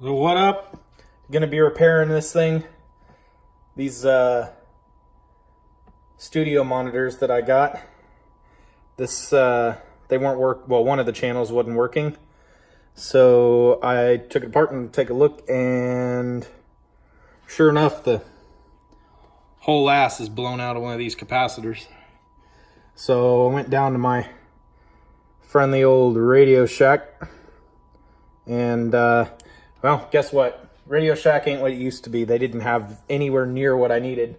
So what up? Gonna be repairing this thing. These studio monitors that I got. This they weren't well, one of the channels wasn't working. So I took it apart and take a look, and sure enough, the whole ass is blown out of one of these capacitors. So I went down to my friendly old Radio Shack, and well, guess what? Radio Shack ain't what it used to be. They didn't have anywhere near what I needed.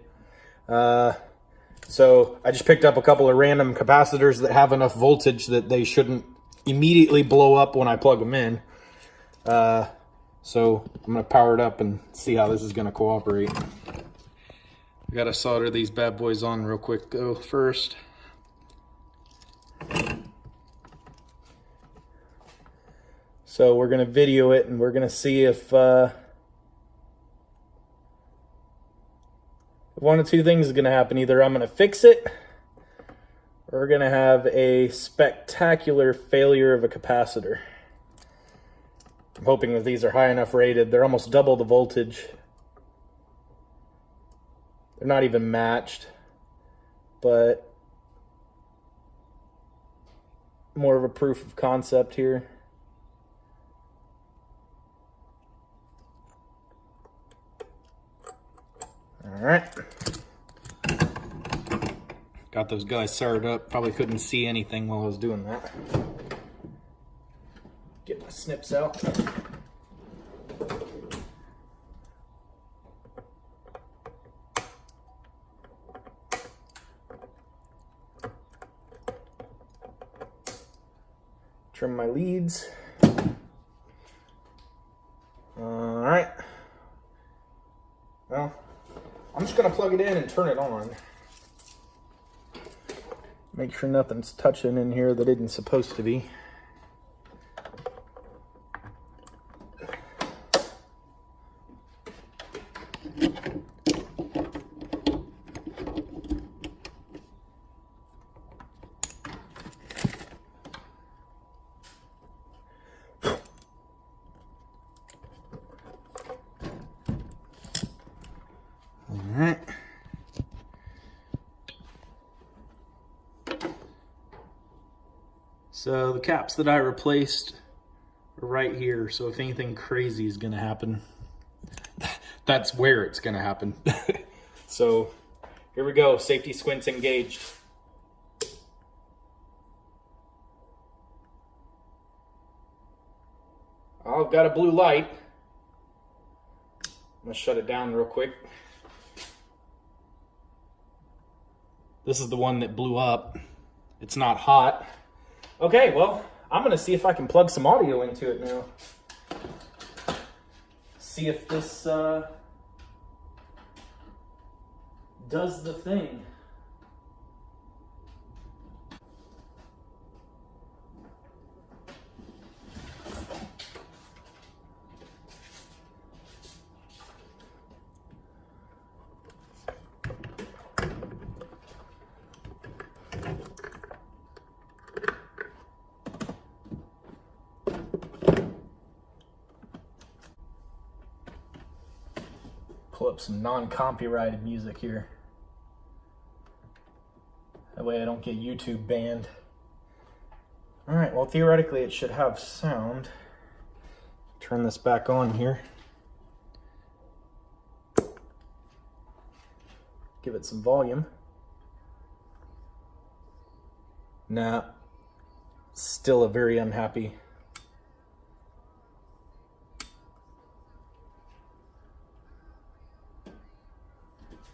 So I just picked up a couple of random capacitors that have enough voltage that they shouldn't immediately blow up when I plug them in. So I'm going to power it up and see how this is going to cooperate. I got to solder these bad boys on real quick though first. So we're going to video it and we're going to see if one of two things is going to happen. Either I'm going to fix it, or we're going to have a spectacular failure of a capacitor. I'm hoping that these are high enough rated. They're almost double the voltage. They're not even matched, but more of a proof of concept here. All right. Got those guys soldered up. Probably couldn't see anything while I was doing that. Get my snips out. Trim my leads. All right. Well, I'm just going to plug it in and turn it on. Make sure nothing's touching in here that isn't supposed to be. Alright. So the caps that I replaced are right here. So if anything crazy is going to happen, that's where it's going to happen. So here we go. Safety squints engaged. Oh, I've got a blue light. I'm going to shut it down real quick. This is the one that blew up. It's not hot. Okay, well, I'm going to see if I can plug some audio into it now. See if this does the thing. Pull up some non-copyrighted music here. That way I don't get YouTube banned. Alright, well theoretically it should have sound. Turn this back on here. Give it some volume. Nah, still a very unhappy.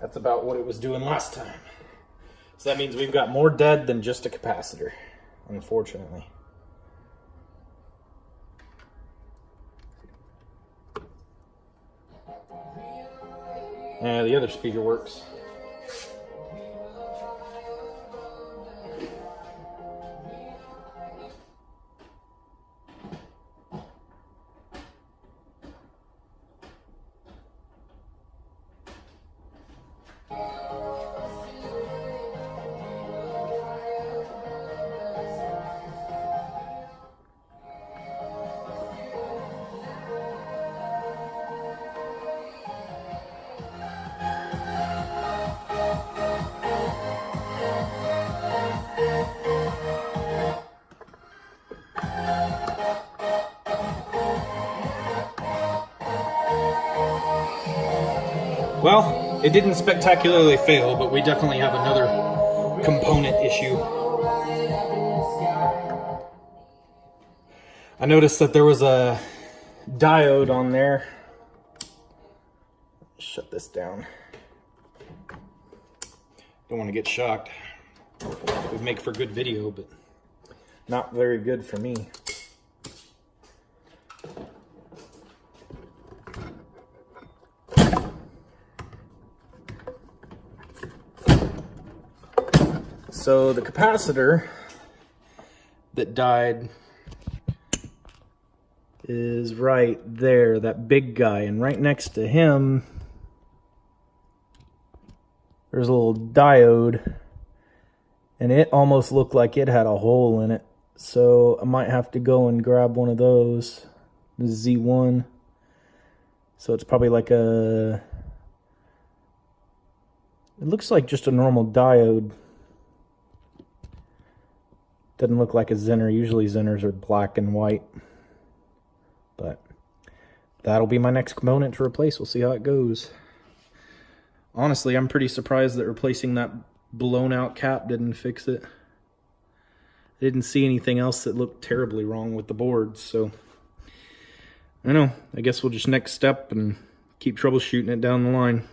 That's about what it was doing last time. So that means we've got more dead than just a capacitor, unfortunately. Yeah, the other speaker works. Well, it didn't spectacularly fail, but we definitely have another component issue. I noticed that there was a diode on there. Shut this down. Don't want to get shocked. It would make for good video, but not very good for me. So the capacitor that died is right there, that big guy, and right next to him there's a little diode, and it almost looked like it had a hole in it. So I might have to go and grab one of those, the Z1. So it's probably like it looks like just a normal diode. Doesn't look like a Zener. Usually Zeners are black and white. But that'll be my next component to replace. We'll see how it goes. Honestly, I'm pretty surprised that replacing that blown out cap didn't fix it. I didn't see anything else that looked terribly wrong with the boards, so I don't know. I guess we'll just next step and keep troubleshooting it down the line.